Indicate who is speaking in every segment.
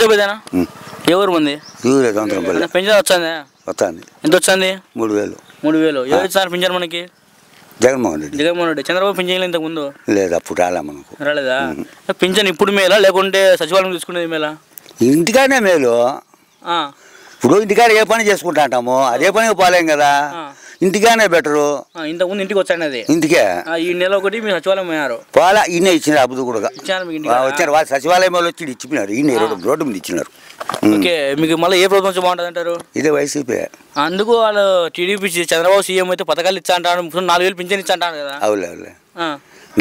Speaker 1: నమస్తే పెద్దనా. ఎవరు మంది పెన్షన్ వచ్చింది? ఎంత వచ్చింది?
Speaker 2: 3000.
Speaker 1: 3000. ఎవరు ఇచ్చారు పింఛన్ మనకి?
Speaker 2: జగన్మోహన్ రెడ్డి.
Speaker 1: చంద్రబాబు పింఛన్ ఇంతకు ముందు
Speaker 2: లేదు, అప్పుడు రాలే మనకు.
Speaker 1: రాలేదా? పింఛన్ ఇప్పుడు మేలా లేకుంటే సచివాలయం తీసుకునేది మేలా?
Speaker 2: ఇంటికానే మేలు. ఇప్పుడు ఇంటికాడ ఏ పని చేసుకుంటా అంటాము, అదే పని పోలేం కదా, ఇంటికానే బెటరు.
Speaker 1: ఇంతకుముందు ఇంటికి వచ్చాను అది
Speaker 2: ఇంటికే
Speaker 1: ఈ నెల ఒకటి మీరు సచివాలయం పోయారు.
Speaker 2: పోలా, ఈయన ఇచ్చినారు అబ్బుదు కూడా
Speaker 1: వచ్చారు.
Speaker 2: వాళ్ళు సచివాలయం వాళ్ళు వచ్చి ఇచ్చిపోయినారు, ఈయన రోడ్డు మీద ఇచ్చినారు.
Speaker 1: ఓకే, మీకు మళ్ళీ ఏ ప్రభుత్వం బాగుంటుంది అంటారు?
Speaker 2: ఇదే వైసీపీ.
Speaker 1: అందుకు వాళ్ళు టీడీపీ చంద్రబాబు సీఎం అయితే పథకాలు ఇచ్చా అంటారు, 4000 పింఛన్ ఇచ్చా అంటారు కదా.
Speaker 2: అవులే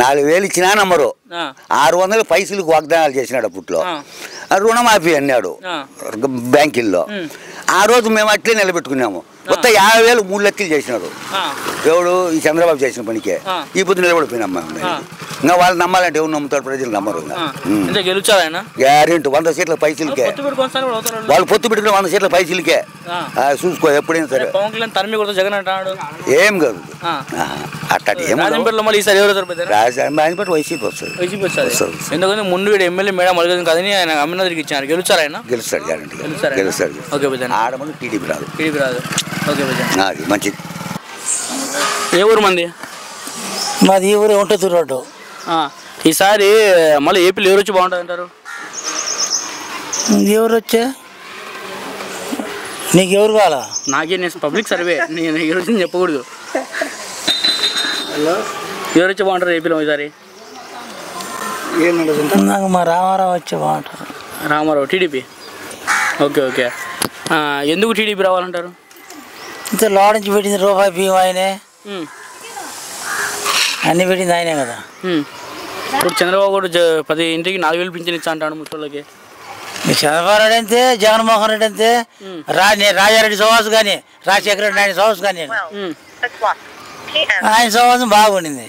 Speaker 2: 4000 ఇచ్చినా నమ్మరు. 600 పైసలకు వాగ్దానాలు చేసినాడు అప్పట్లో. రుణమాఫీ అన్నాడు బ్యాంకుల్లో. ఆ రోజు మేము అట్లే నిలబెట్టుకున్నాము. మొత్తం 50,000 3 లక్షలు చేసినాడు ఎవడు? ఈ చంద్రబాబు చేసిన పనికే ఈ పొద్దు నిలబడిపోయినాం. ఇంకా వాళ్ళు నమ్మాలంటే ఎవరు నమ్ముతారు? ప్రజలు నమ్మరు. గ్యారెంటీ 100 సీట్ల పైసలకే. వాళ్ళు పొత్తు పెట్టుకుని 100 సీట్ల పైసలకే చూసుకో ఎప్పుడైనా సరే. ఏం కాదు అట్టటి రాజధాని వైసీపీ వస్తుంది.
Speaker 1: ఎందుకంటే ముందు వీడు ఎమ్మెల్యే మేడం అడగదు కదని ఆయన అమ్మినదికి ఇచ్చారు. గెలుస్తాడు ఆయన?
Speaker 2: గెలుస్తాడు, గ్యారెంటీ గెలుస్తాడు. ఆడమని టీడీపీ రాదు. అది మంచిది.
Speaker 1: ఏ ఊరు మంది?
Speaker 3: మాది ఈ ఊరు ఉంటుంది రోడ్డు.
Speaker 1: ఈసారి మళ్ళీ ఏపీలో ఎవరు వచ్చి బాగుంటుంది అంటారు?
Speaker 3: ఎవరు వచ్చే నీకు ఎవరు కావాలా?
Speaker 1: నాకే నేను పబ్లిక్ సర్వే, నేను ఎవరు వచ్చి చెప్పకూడదు. ఎవరు వచ్చి బాగుంటారు ఏపీలో ఈసారి?
Speaker 3: నాకు మా రామారావు వచ్చే బాగుంటారు.
Speaker 1: రామారావు టీడీపీ. ఓకే. ఎందుకు టీడీపీ రావాలంటారు?
Speaker 3: ఇంత లోడ్ నుంచి పెట్టింది రూపాయి బియ్యం ఆయనే, అన్ని పెట్టింది ఆయనే కదా.
Speaker 1: ఇప్పుడు చంద్రబాబు కూడా 10 ఇంటికి 4000 పింఛన్ ఇచ్చా అంటాడు ముసలికి.
Speaker 3: చంద్రబాబు రెడ్డి అంతే, జగన్మోహన్ రెడ్డి అంతే, రాజారెడ్డి సోవాసు కానీ, రాజశేఖర రెడ్డి ఆయన సోవాసు కానీ, ఆయన సోవాసం బాగుండింది.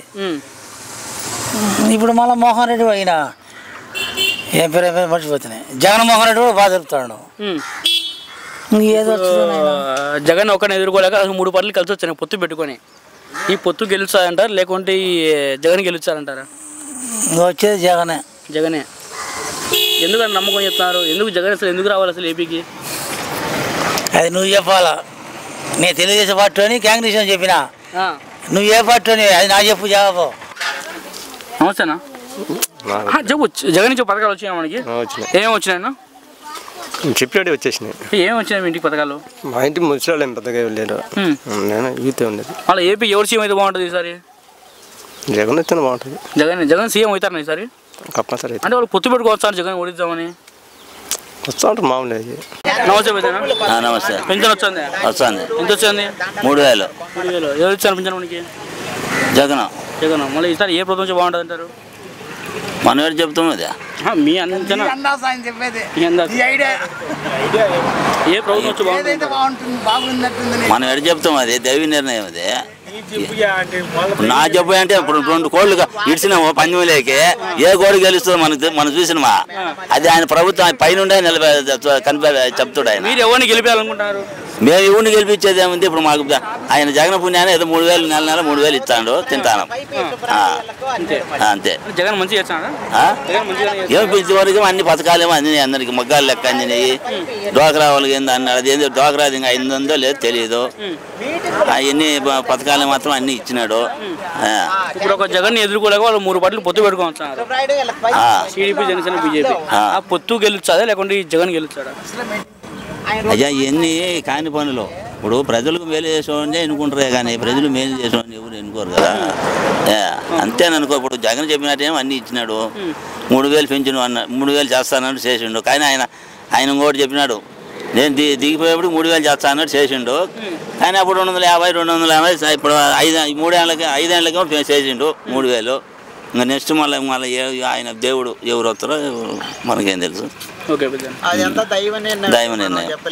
Speaker 3: ఇప్పుడు మళ్ళీ మోహన్ రెడ్డి అయిన ఏం పేరు మర్చిపోతున్నాయి, జగన్మోహన్ రెడ్డి కూడా బాగా జరుపుతాడు. ఏదో
Speaker 1: జగన్ ఒకరిని ఎదుర్కోలేక 3 పార్టీలు కలిసి వచ్చాయి పొత్తు పెట్టుకొని. ఈ పొత్తు గెలుస్తారంటారు లేకుంటే ఈ జగన్ గెలుస్తారంటారా?
Speaker 3: వచ్చేది జగనే.
Speaker 1: ఎందుకని నమ్మకం చెప్తున్నారు? ఎందుకు జగన్ అసలు ఎందుకు రావాలి అసలు ఏపీకి?
Speaker 3: అది నువ్వు చెప్పాలా. నేను తెలుగుదేశం పార్టీ అని కాంగ్రెస్ అని చెప్పినా, నువ్వు ఏ పార్టీ అని అది నా చెప్పు జవాబు.
Speaker 1: నమస్తేనా చెప్పు. జగన్ నుంచి పథకాలు వచ్చినాయి మనకి? ఏమేమి వచ్చినాయన్నా?
Speaker 4: చెప్పినట్టు వచ్చేసినాయి.
Speaker 1: ఏమి వచ్చినాయి మీ ఇంటికి పథకాలు?
Speaker 4: మా ఇంటికి ముసలి ఏం పెద్దగా లేరు, నేను యూత్ ఉండేది.
Speaker 1: అలా ఏపీ ఎవరు సీఎం అయితే బాగుంటుంది ఈసారి?
Speaker 4: జగన్ అయితే బాగుంటుంది.
Speaker 1: జగన్ సీఎం అవుతారు ఈసారి
Speaker 4: కంపల్సరీ.
Speaker 1: అంటే వాళ్ళు పొత్తు పెట్టుకోవచ్చు జగన్ ఓడిద్దామని
Speaker 4: వస్తా ఉంటారు మామూలు.
Speaker 1: నమస్తే.
Speaker 2: నమస్తే.
Speaker 1: పింఛన్ వచ్చింది? ఎంత వచ్చింది?
Speaker 2: 3000.
Speaker 1: ఎవరు ఇచ్చారు పింఛన్ మనకి? జగన్. మళ్ళీ ఈసారి ఏ ప్రభుత్వం బాగుంటుంది అంటారు?
Speaker 2: మనం ఎవరు చెప్తాం అది
Speaker 1: మీ అంచనా? ఏ ప్రభుత్వం వచ్చి బాగుంటుంది?
Speaker 2: మనం ఎడ చెప్తాం, అది దైవ నిర్ణయం. అది నా చెప్పు అంటే ఇప్పుడు 2 కోళ్ళుగా ఇడిచినాము పంచమలేకి, ఏ కోడి గెలుస్తుందో మనం చూసినమా? అది ఆయన ప్రభుత్వం పైనుండే చెప్తాడు ఆయన.
Speaker 1: మీరు ఎవరిని గెలిపాలనుకుంటారు?
Speaker 2: మేము ఎవరిని గెలిపించేది ఏముంది? ఇప్పుడు మాకు ఆయన జగన్ పుణ్యాన్ని ఏదో 3000 నెల 3000 ఇస్తాడు, తింటాను అంతే.
Speaker 1: జగన్ మంచిగా చేస్తాడా?
Speaker 2: ఏమి పిలిచేవారికి అన్ని పథకాలేమో అందినాయి, అందరికి మగ్గాలు లెక్క అందినాయి. డోక్రా వాళ్ళకి ఏందో అన్నాడు, అది ఏందో డోక్రా ఇంకా అయిందో లేదో తెలియదు. అవన్నీ పథకాలు మాత్రం అన్ని ఇచ్చినాడు.
Speaker 1: ఇప్పుడు ఒక జగన్ ఎదుర్కోలేక వాళ్ళు 3 పార్టీలు పొత్తు పెట్టుకుంటున్నారు, టీడీపీ, జనసేన, బీజేపీ. ఆ పొత్తు గెలుస్తాదా లేకుంటే జగన్ గెలుస్తాడా?
Speaker 2: అయ్యా ఇవన్నీ కాని పనులు. ఇప్పుడు ప్రజలకు మేలు చేసేవాడిని ఎన్నుకుంటారే కానీ ప్రజలు మేలు చేసేవాడిని ఎవరు ఎన్నుకోరు కదా. అంతేననుకో. ఇప్పుడు జగన్ చెప్పినట్టేమో అన్నీ ఇచ్చినాడు. 3000 పెంచిన 3000 చేస్తానని చేసిండు. కానీ ఆయన ఇంకోటి చెప్పినాడు, నేను దిగిపోయేప్పుడు 3000 చేస్తా అన్నట్టు చేసిండు. కానీ అప్పుడు 250, 250, ఇప్పుడు 5 ఏళ్ళకి చేసిండు 3000. ఇంకా నెక్స్ట్ మళ్ళీ ఆయన దేవుడు ఎవరు వస్తారో మనకేం తెలుసు.
Speaker 1: ఓకే,
Speaker 2: దైవ నిర్ణయం.